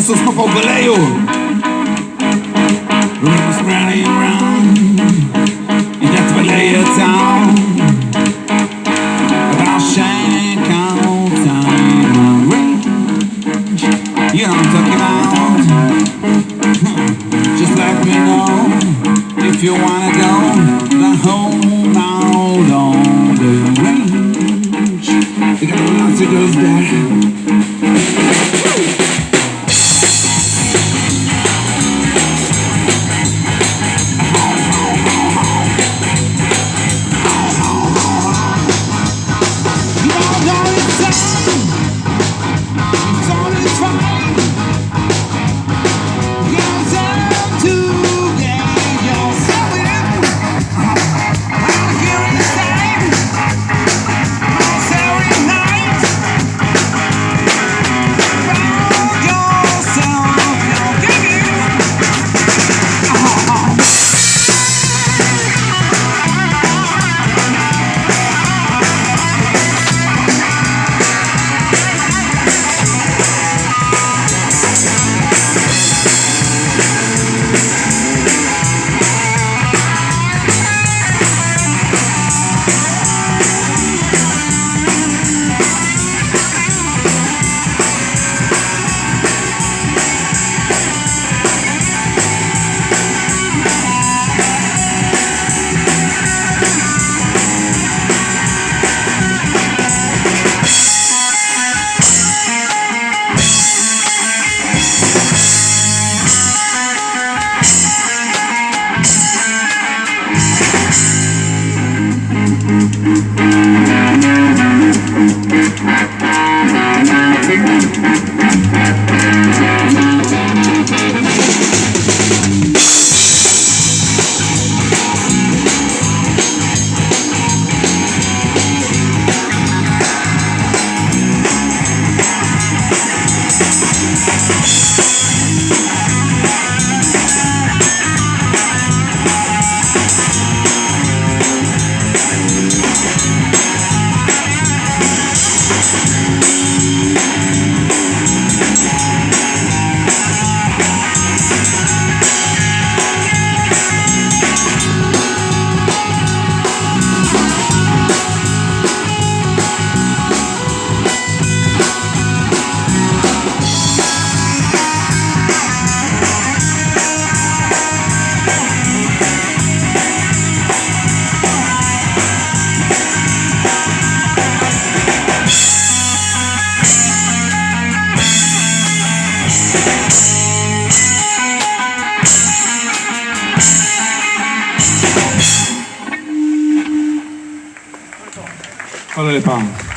Jezus po goleju. Rumors spreading around in that Vallejo town. Russian time range. You know what I'm talking about. Just let me know if you wanna go the whole out on the range. We got lots of girls there. Órale, pa.